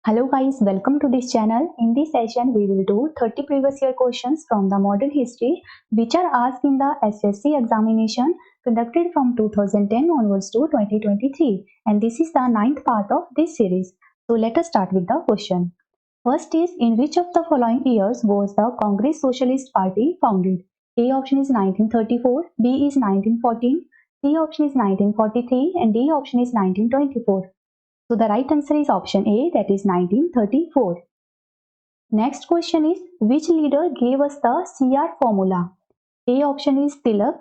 Hello guys, welcome to this channel. In this session, we will do 30 previous year questions from the modern history which are asked in the SSC examination conducted from 2010 onwards to 2023, and this is the ninth part of this series. So let us start with the question. First is, in which of the following years was the Congress Socialist Party founded? A option is 1934, B is 1914, C option is 1943 and D option is 1924. So the right answer is option A, that is 1934. Next question is, which leader gave us the CR formula? A option is Tilak,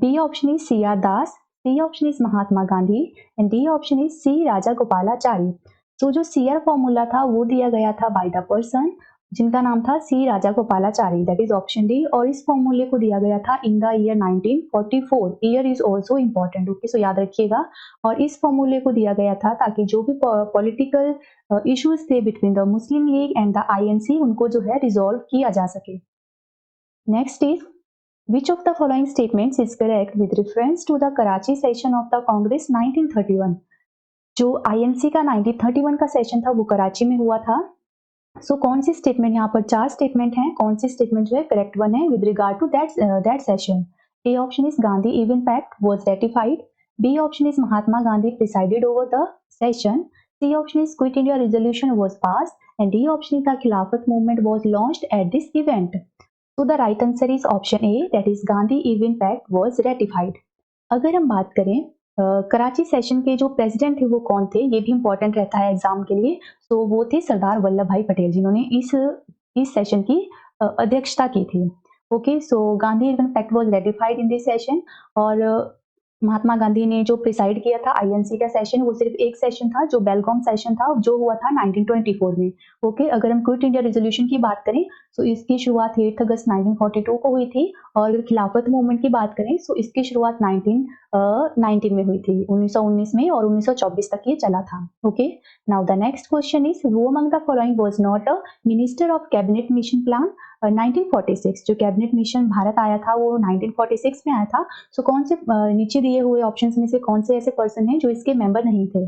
B option is CR Das, C option is Mahatma Gandhi and D option is C Rajagopalachari. So जो CR formula था वो दिया गया था by the person जिनका नाम था C Rajagopalachari, that is option D, और इस फॉर्मूले को दिया गया था in the year 1944. Year is also important, okay, so याद रखिएगा. और इस फॉर्मूले को दिया गया था ताकि जो भी पॉलिटिकल इश्यूज थे between the Muslim league and the INC उनको जो है रिजॉल्व किया जा सके. Next is, which of the following statements is correct with reference to the Karachi session of the Congress 1931? जो आईएनसी का 1931 का सेशन था वो कराची में हुआ था. सो कौन सी स्टेटमेंट, यहाँ पर चार स्टेटमेंट हैं, कौन सी स्टेटमेंट जो है करेक्ट वन है with regard to that session? A option is Gandhi Irwin pact was ratified, B option is Mahatma Gandhi presided over the session, C option is quit India resolution was passed and D option is the Khilafat movement was launched at this event. So the right answer is option A, that is Gandhi Irwin pact was ratified. अगर हम बात करें Karachi session के जो president थे वो कौन थे, ये भी इंपॉर्टेंट रहता है एग्जाम के लिए. तो वो थे सरदार वल्लभ भाई पटेल जिन्होंने इस सेशन की अध्यक्षता की थी. Okay, so Gandhi Irwin pact was ratified in this session, और महात्मा गांधी ने जो प्रिसाइड किया था आईएनसी का सेशन वो सिर्फ एक सेशन था जो बेलगाम सेशन था जो हुआ था 1924 में. ओके, अगर हम क्विट इंडिया रेजोल्यूशन की बात करें तो इसकी शुरुआत 8 अगस्त 1942 को हुई थी, और अगर खिलाफत मूवमेंट की बात करें तो इसकी शुरुआत 1919 में हुई थी, 1919 में, और 1924 तक ये चला था. Okay, now the next question is, who among the following was not a minister of cabinet mission plan 1946? जो कैबिनेट मिशन भारत आया था वो 1946 में आया था. सो कौन से नीचे दिए हुए ऑप्शंस में से कौन से ऐसे पर्सन हैं जो इसके मेंबर नहीं थे?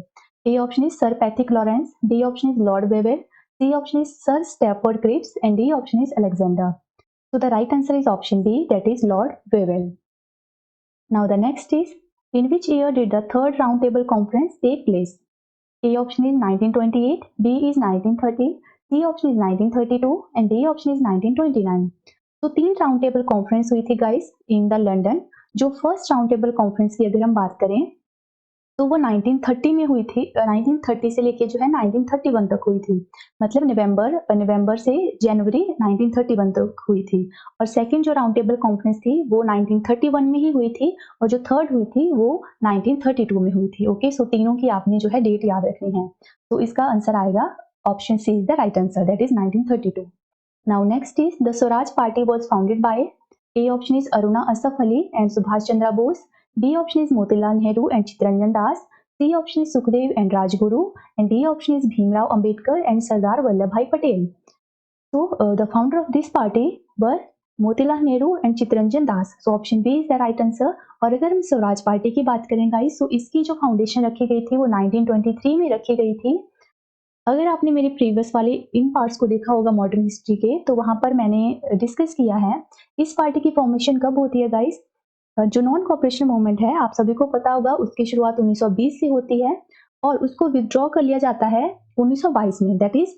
A option is Sir Pethick Lawrence, b option is Lord Wavell, c option is Sir Stafford Cripps and D option is Alexander. So the right answer is option B, that is Lord Wavell. Now the next is, in which year did the third roundtable conference take place? A option is 1928, B is 1930, C option is 1932 and D option is 1929. तो तीन round table conference हुई थी guys in the London. जो first round table conference की अगर हम बात करें तो वो 1930 में हुई थी. 1930 से लेके जो है 1931 तक हुई थी, मतलब नवंबर से जनवरी 1931 तक हुई थी. और सेकंड जो राउंड टेबल कॉन्फ्रेंस थी वो 1931 में ही हुई थी, और जो थर्ड हुई थी वो 1932 में हुई थी. ओके, सो तीनों की आपने जो है डेट याद रखनी है. तो इसका आंसर आएगा option c is the right answer, that is 1932. Now next is, the Swaraj party was founded by. A option is Aruna Asaf Ali and Subhash Chandra Bose, B option is Motilal Nehru and Chittaranjan Das, C option is Sukhdev and Rajguru, and D option is Bhimrao Ambedkar and Sardar Vallabhbhai Patel. So the founder of this party were Motilal Nehru and Chittaranjan Das. So option B is the right answer. और अगर हम Swaraj party की बात करें guys, तो इसकी जो foundation रखी गई थी वो 1923 में रखी गई थी. अगर आपने मेरे प्रीवियस वाले इन पार्ट्स को देखा होगा मॉडर्न हिस्ट्री के, तो वहां पर मैंने डिस्कस किया है इस पार्टी की फॉर्मेशन कब होती है गाइस. जो नॉन कॉपरेशन मूवमेंट है आप सभी को पता होगा उसकी शुरुआत 1920 से होती है, और उसको विथड्रॉ कर लिया जाता है 1922 में, दैट इज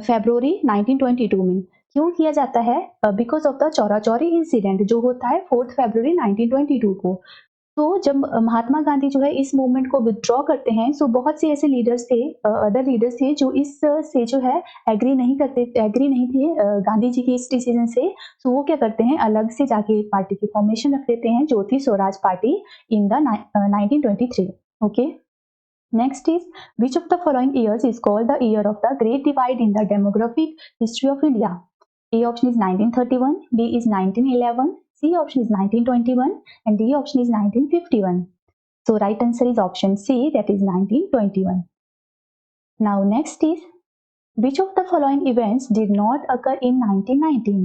फरवरी 1922 में. क्यों किया जाता है? Because of the Chaura Chauri incident जो होता है 4 फरवरी 1922 को. तो जब महात्मा गांधी जो है इस मूवमेंट को विथड्रॉ करते हैं, सो बहुत से ऐसे लीडर्स थे, अदर लीडर्स थे जो इस से जो है एग्री नहीं थे गांधी जी के इस डिसीजन से. सो वो क्या करते हैं, अलग से जाके एक पार्टी की फॉर्मेशन रख देते हैं जो थी Swaraj party in the 1923. Okay, next is, which of the following years is called the year of the great divide in the demographic history of India? A option is 1931, b is 1911, C option is 1921 and D option is 1951. So right answer is option C, that is 1921. Now next is, which of the following events did not occur in 1919?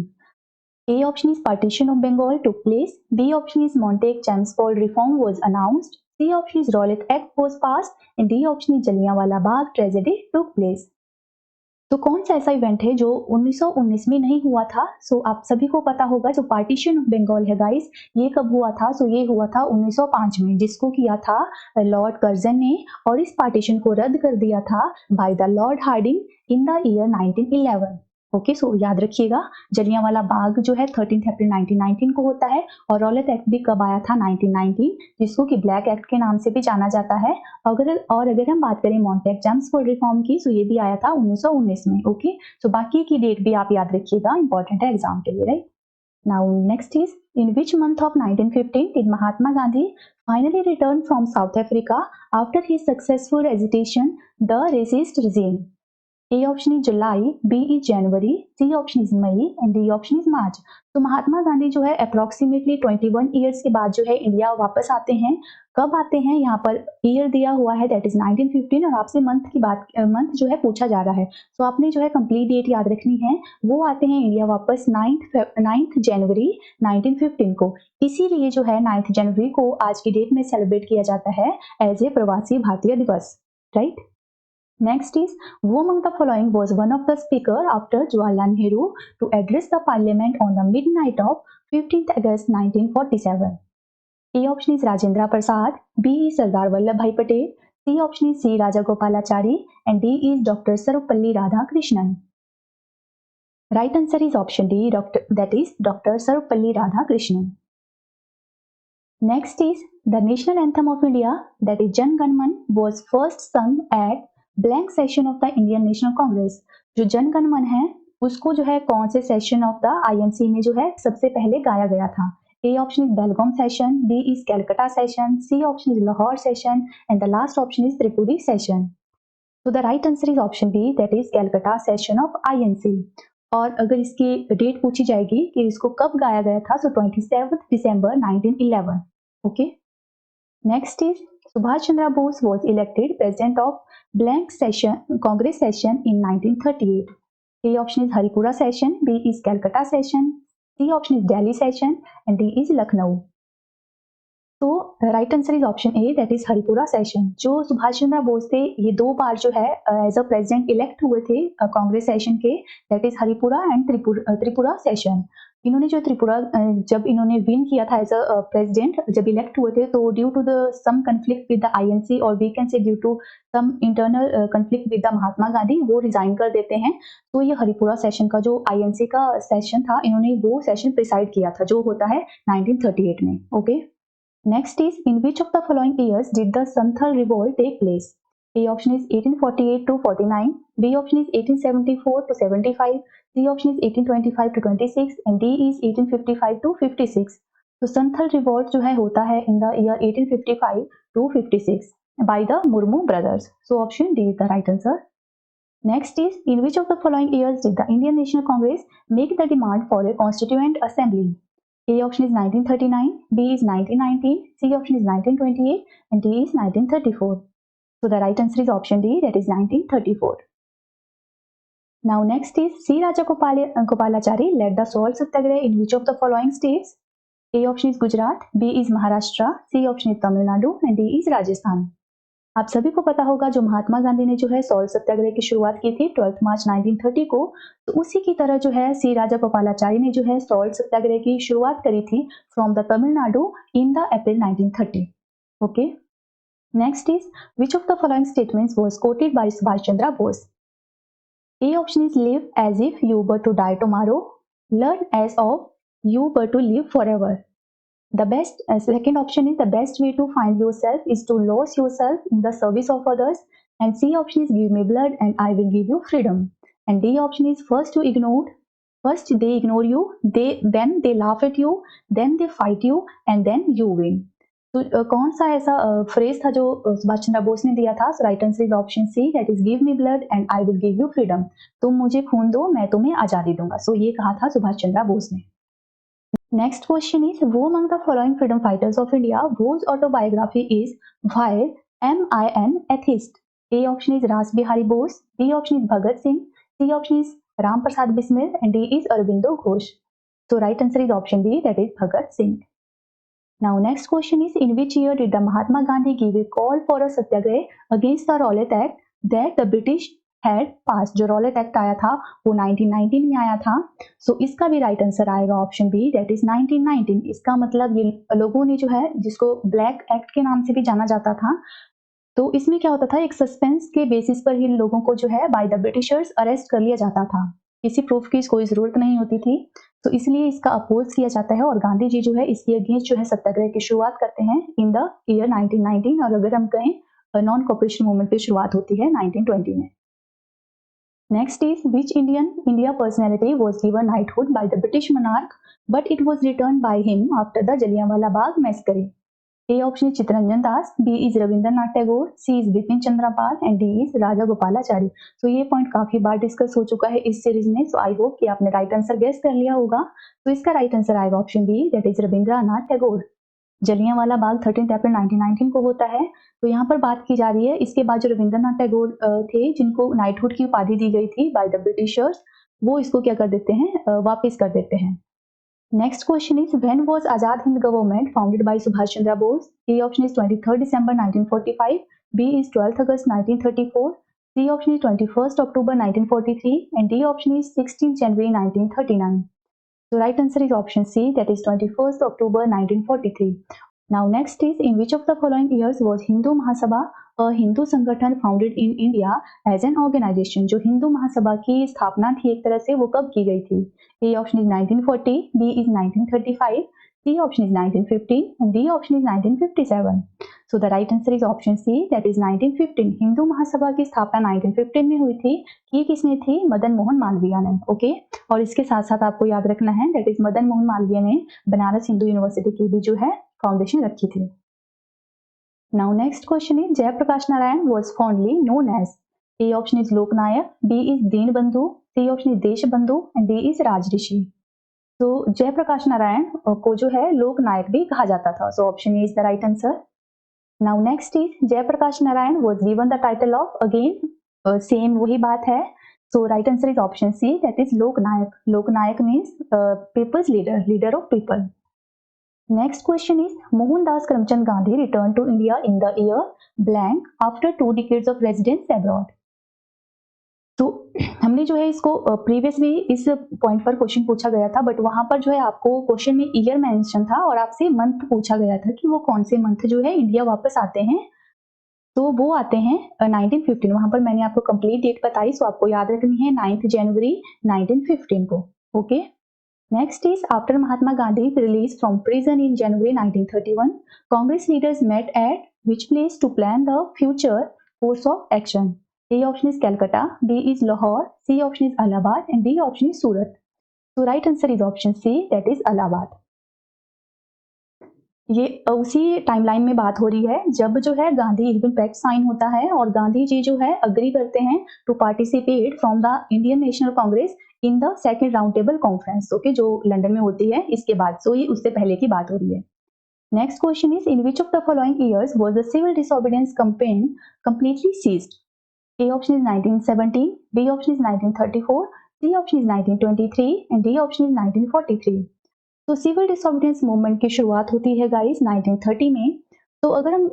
A option is partition of Bengal took place, B option is Montague Chelmsford reform was announced, C option is Rowlatt Act was passed, and D option is Jallianwala Bagh tragedy took place. तो कौन सा ऐसा event है जो 1919 में नहीं हुआ था? सो आप सभी को पता होगा जो पार्टीशन ऑफ बंगाल है गाइस, ये कब हुआ था? सो ये हुआ था 1905 में, जिसको किया था लॉर्ड कर्जन ने, और इस पार्टीशन को रद्द कर दिया था by the Lord Hardinge in the year 1911। Okay, so याद रखिएगा, जलियांवाला बाग जो है 13 अप्रैल 1919 को होता है, और रॉलेट एक्ट भी कब आया था? 1919, जिसको कि ब्लैक एक्ट के नाम से भी जाना जाता है। अगर हम बात करें मॉन्टेक जेम्सफोर्ड रिफॉर्म की, सो ये भी आया था 1919 में। ओके, सो बाकी की डेट भी आप याद रखिएगा, इंपॉर्टेंट है एग्जाम के लिए, right. Now next is, in which month of 1915 did Mahatma Gandhi finally return from South Africa after his successful agitation the racist regime? A option is July, B is January, C option is May, and D option is March. तो महात्मा गांधी जो है approximately 21 years के बाद जो है India वापस आते हैं। कब आते हैं? यहाँ पर ईयर दिया हुआ है, दैट इज 1915, और आपसे मंथ जो है पूछा जा रहा है। तो आपने जो है कंप्लीट डेट याद रखनी है। वो आते हैं इंडिया वापस 9 जनवरी 1915 को। इसीलिए जो है 9 जनवरी को आज की डेट में सेलिब्रेट किया जाता है एज ए प्रवासी भारतीय दिवस, right. Next is, who among the following was one of the speaker after Jawaharlal Nehru to address the parliament on the midnight of 15th August 1947? A option is Rajendra Prasad, B is Sardar Vallabhbhai Patel, C option is C Rajagopalachari, and D is Dr. Sarvepalli Radhakrishnan. Right answer is option D, that is Dr. Sarvepalli Radhakrishnan. Next is, the national anthem of India, that is Jan Gan Man, was first sung at blank session of the Indian National Congress. जो जन गण मन है उसको जो है कौन से session of the INC में जो है सबसे पहले गाया गया था? A option is Belgaum session, B is Calcutta session, C option is Lahore session, and the last option is Tripuri session. तो the right answer is option B, that is Calcutta session of INC. और अगर इसकी डेट पूछी जाएगी कि इसको कब गाया गया था, सो 27 दिसंबर 1911। Okay, next is, Subhash Chandra Bose was elected president of blank session Congress session in 1938. A option is Haripura session, B is Calcutta session, C option is Delhi session, and D is Lucknow. तो right answer is option A, that is Haripura session. जो सुभाष चंद्र बोस थे ये 2 बार जो है as a president elect हुए थे Congress session के, that is Haripura and Tripura session. इन्होंने जो त्रिपुरा जब इन्होंने विन किया था एज अ प्रेसिडेंट, जब इलेक्ट हुए थे, तो due to the some conflict with the INC, और we can say due to some internal conflict with the Mahatma Gandhi, वो रिजाइन कर देते हैं। तो ये हरिपुरा सेशन का जो आईएनसी का सेशन था, इन्होंने वो सेशन प्रिसाइड किया था, जो होता है 1938 में। Okay, next is, in which of the following years did the Santhal revolt take place? A option is 1848 to 49, B option is 1874 to 75, C option is 1825 to 26, and D is 1855 to 56. तो Santhal revolt जो है होता है इन the year 1855 to 56 by the Murmu brothers. So option D is the right answer. Next is, in which of the following years did the Indian National Congress make the demand for a constituent assembly? A option is 1939, B is 1919, C option is 1928, and D is 1934. So the right answer is option D, that is 1934. Now next is, C Rajagopalachari led the salt satyagraha in which of the following states? A option is Gujarat, B is Maharashtra, C option is Tamil Nadu, and D is Rajasthan. आप सभी को पता होगा जो महात्मा गांधी ने जो है salt सत्याग्रह की शुरुआत की थी 12 मार्च 1930 को, तो उसी की तरह जो है सी राजागोपालाचारी ने जो है सॉल्ट सत्याग्रह की शुरुआत करी थी from the Tamil Nadu in the April 1930। Okay, next is, which of the following statements was quoted by Subhash Chandra Bose? A option is live as if you were to die tomorrow, learn as if you were to live forever. Second option is, the best way to find yourself is to lose yourself in the service of others, and C option is, give me blood and I will give you freedom, and D option is, first they ignore you, then they laugh at you, then they fight you, and then you win. तो कौन सा ऐसा phrase था जो सुभाष चंद्र बोस ने दिया था? Right answer is option C, that is give me blood and I will give you freedom. तुम मुझे खून दो, मैं तुम्हें आजादी दूंगा। सो ये कहा था सुभाष चंद्र बोस ने। Next question is, who among the following freedom fighters of India whose autobiography is Why Am I an Atheist? A option is Ras Bihari Bose, B option is Bhagat Singh, C option is Ram Prasad Bismil, and D is Aurobindo Ghosh. So right answer is option B, that is Bhagat Singh. Now next question is, in which year did the Mahatma Gandhi give a call for a satyagrah against the Rowlatt Act that the British had passed? जो Rowlatt act आया था वो 1919 में आया था. सो इसका भी right answer आएगा ऑप्शन बी, दैट इज 1919. इसका मतलब ये लोगों ने जो है, जिसको ब्लैक एक्ट के नाम से भी जाना जाता था, तो इसमें क्या होता था, एक सस्पेंस के बेसिस पर ही लोगों को जो है बाय द ब्रिटिशर्स अरेस्ट कर लिया जाता था. किसी प्रूफ की कोई जरूरत नहीं होती थी, तो इसलिए इसका अपोज किया जाता है. और गांधी जी जो है इसके अगेंस्ट जो है सत्याग्रह की शुरुआत करते हैं इन द ईयर 1919. और अगर हम कहें नॉन कॉपरेशन मूवमेंट की शुरुआत होती है 1920 में. Next is, which India personality was given knighthood by the British monarch but it was return by him after the Jallianwala Bagh massacre? A option is Chittaranjan Das, B is Rabindranath Tagore, C is Bipin Chandra Pal and D is राजा गोपालाचारी. तो ये point काफी बार discuss हो चुका है इस series में, सो I hope कि आपने राइट आंसर गेस कर लिया होगा. तो इसका राइट आंसर आएगा option B, that is Rabindranath Tagore. Jallianwala Bagh 13 अप्रैल 1919 को होता है. तो यहाँ पर बात की जा रही है इसके बाद जो रविंद्रनाथ टैगोर थे, जिनको नाइटहुड की उपाधि दी गई थी बाय द ब्रिटिशर्स, वो इसको क्या कर देते हैं, वापिस कर देते हैं. Next question is, when was Azad Hind government founded by Subhash Chandra Bose? A option is 23rd December 1945, B is 12th August 1934, C option is 21st October 1943 and D option is 16th January 1939. So right answer is option C, that is 21st October 1943. Now next is, in which of the following years was Hindu Mahasabha, a Hindu संगठन founded in India as an organization? जो हिंदू महासभा की स्थापना थी एक तरह से, वो कब की गई थी? A option is 1940, B is 1935, C option is 1915 and D option is 1957. So the right answer is option C, that is 1915. Hindu Mahasabha की स्थापना 1915 में हुई थी. ये किसने थी? मदन मोहन मालवीय ने. ओके, और इसके साथ साथ आपको याद रखना है, दैट इज मदन मोहन मालवीय ने बनारस हिंदू यूनिवर्सिटी की भी जो है फाउंडेशन रखी थी. Now next question is, Jayaprakash Narayan was fondly known as? A option is Loknayak, B is Deenbandhu, C option is Deshbandhu and D is Rajrishi. तो जयप्रकाश नारायण को जो है लोकनायक भी कहा जाता था. So option A is the right answer. Now next is, Jayaprakash Narayan was given the title of? Again same वही बात है. So right answer is option C, that is Loknayak. Loknayak means people's leader, leader of people. Next question is, Mohandas Karamchand Gandhi returned to India in the year blank after 2 decades of residence abroad. तो हमने जो है इसको previous भी इस point पर question पूछा गया था, बट वहां पर जो है आपको क्वेश्चन में ईयर मेंशन था और आपसे मंथ पूछा गया था कि वो कौन से मंथ जो है इंडिया वापस आते हैं. तो वो आते हैं 1915. वहां पर मैंने आपको कंप्लीट डेट बताई, सो आपको याद रखनी है 9 जनवरी 1915 को. Okay. Next is, after Mahatma Gandhi's release from prison in January 1931, Congress leaders met at which place to plan the future course of action? A option is Calcutta, B is Lahore, C option is Allahabad and D option is Surat. So right answer is option C, that is Allahabad. ये उसी timeline में बात हो रही है जब जो है गांधी इरविन पैक्ट साइन होता है और गांधी जी जो है अग्री करते हैं to participate from the Indian National Congress in the second round table conference. Okay, जो लंदन में होती है इसके बाद. सो ये उससे पहले की बात हो रही है. Next question is, in which of the following years was the civil disobedience campaign completely ceased? A option is 1917, B option is 1934, C option is 1923 and D option is 1943. तो सिविल डिसोबीडियंस मूवमेंट की शुरुआत होती है guys 1930 में. तो अगर हम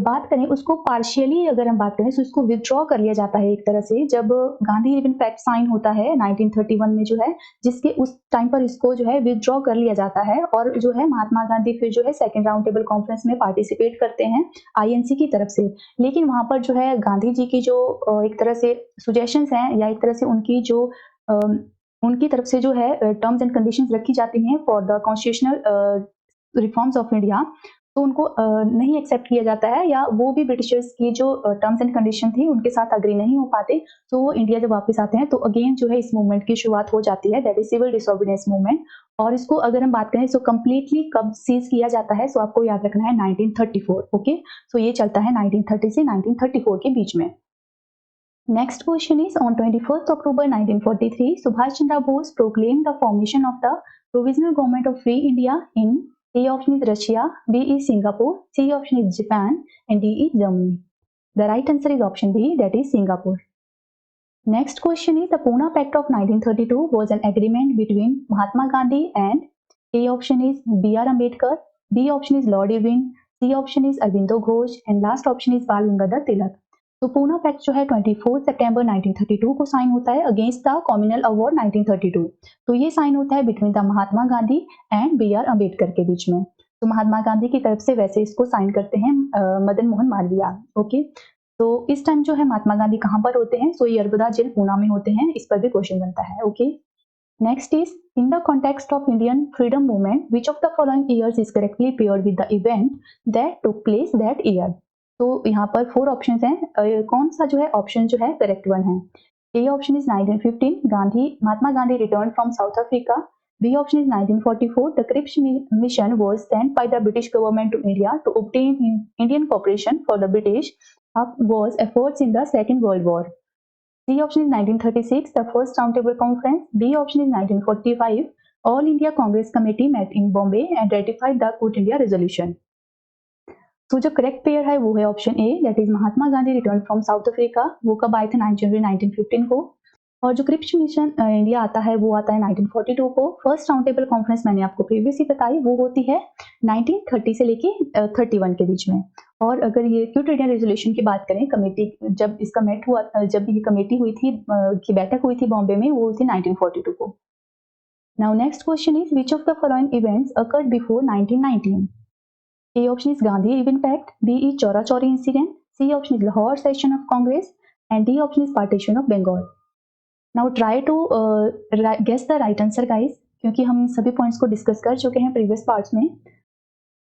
बात करें उसको पार्शियली, अगर हम बात करें तो इसको विथड्रॉ कर लिया जाता है एक तरह से जब गांधी इरविन पैक्ट साइन होता है 1931 में जो है, जिसके उस टाइम पर इसको जो है विथड्रॉ कर लिया जाता है और जो है महात्मा गांधी फिर जो है सेकंड राउंड टेबल कॉन्फ्रेंस में पार्टिसिपेट करते हैं आईएनसी की तरफ से. लेकिन वहां पर जो है गांधी जी की जो एक तरह से सुजेशंस हैं या एक तरह से उनकी जो उनकी तरफ से जो है टर्म्स एंड कंडीशंस रखी जाती हैं for the constitutional reforms of India, तो उनको नहीं एक्सेप्ट किया जाता है या वो भी ब्रिटिशर्स की जो टर्म्स एंड कंडीशन थी उनके साथ अग्री नहीं हो पाते. तो वो इंडिया जब वापस आते हैं तो अगेन जो है इस मूवमेंट की शुरुआत हो जाती है, that is civil disobedience movement. और इसको अगर हम बात करें सो कंप्लीटली कब सीज किया जाता है, सो आपको याद रखना है 1934. ओके, सो ये चलता है 1930 से 1934 के बीच में. Next question is, on 21st October 1943, Subhash Chandra Bose proclaimed the formation of the Provisional Government of Free India in A option is Russia, B is Singapore, C option is Japan and D is Germany. The right answer is option B, that is Singapore. Next question is, the Pune Pact of 1932 was an agreement between Mahatma Gandhi and A option is B.R. Ambedkar, B option is Lord Irwin, C option is Aurobindo Ghosh and last option is बाल गंगाधर तिलक। तो Poona pact जो है 24 सितंबर 1932 को sign होता है against the communal award 1932। तो ये sign होता है between the Mahatma Gandhi and B.R. Ambedkar के बीच में। तो महात्मा गांधी की तरफ से वैसे इसको साइन करते हैं मदन मोहन मालवीय। ओके, तो इस टाइम जो है महात्मा गांधी कहाँ पर होते हैं? सो यरबदा जेल पूना में होते हैं। इस पर भी क्वेश्चन बनता है। Okay, next is in the context of Indian freedom movement which of the following years is correctly paired with the event that took place that year. तो यहाँ पर 4 ऑप्शन हैं। कौन सा जो है ऑप्शन जो है करेक्ट वन है? ए option is 1915, Mahatma Gandhi return from south Africa. B option is 1944. The Cripps mission was sent by the British government to India to obtain Indian cooperation for the British was efforts in the Second World War. C option is 1936. The first roundtable conference. D option is 1945. All India Congress Committee met in Bombay and ratified the Quit India Resolution. तो जो correct pair है वो है option A, that is Mahatma Gandhi return from south Africa. वो कब आए थे? 9 जनवरी 1915 को। और जो क्रिप्स मिशन इंडिया आता है वो आता है 1942 को। फर्स्ट राउंड टेबल कॉन्फ्रेंस मैंने आपको प्रीवियसली बताई, वो होती है 1930 से लेके 31 के बीच में। और अगर ये क्विट इंडिया रेजोल्यूशन की बात करें, कमेटी जब इसका मेट हुआ, जब ये कमेटी हुई थी की बैठक हुई थी बॉम्बे में, वो हुई थी 1942 को। Now next question is which of the following events occurred before 1919? A option is Gandhi Irwin Pact, B is Chora Chori incident, C option is Lahore session of Congress and D option is partition of Bengal. Now try to guess the right answer guys, क्योंकि हम सभी points को discuss कर चुके हैं previous parts में।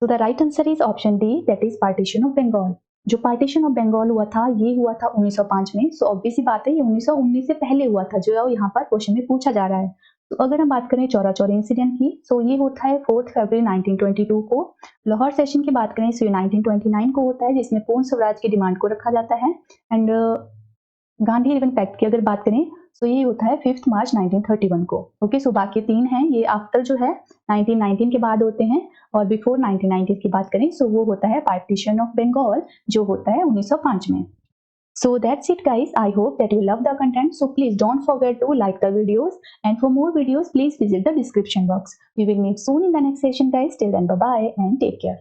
तो the right answer is option d, that is partition of Bengal. जो पार्टीशन ऑफ बंगाल हुआ था ये हुआ था 1905 में। सो ऑब्वियस सी बात है ये 1919 से पहले हुआ था, जो यहाँ पर क्वेश्चन में पूछा जा रहा है। तो अगर हम बात करें चौरा चौरी इंसिडेंट की, सो ये होता है 4 फरवरी 1922 को। लाहौर सेशन की बात करें सो ये 1929 को होता है, जिसमें पूर्ण स्वराज की डिमांड को रखा जाता है। एंड गांधी इरविन पैक्ट की अगर बात करें सो ये होता है 5 मार्च 1931 को। ओके, सो बाकी 3 हैं ये आफ्टर जो है 1919 के बाद होते हैं, और बिफोर 1990 की बात करें सो वो होता है पार्टीशन ऑफ बंगाल, जो होता है 1905 में। So that's it guys, I hope that you love the content, so please don't forget to like the videos, and for more videos please visit the description box. We will meet soon in the next session guys. Till then, bye bye and take care.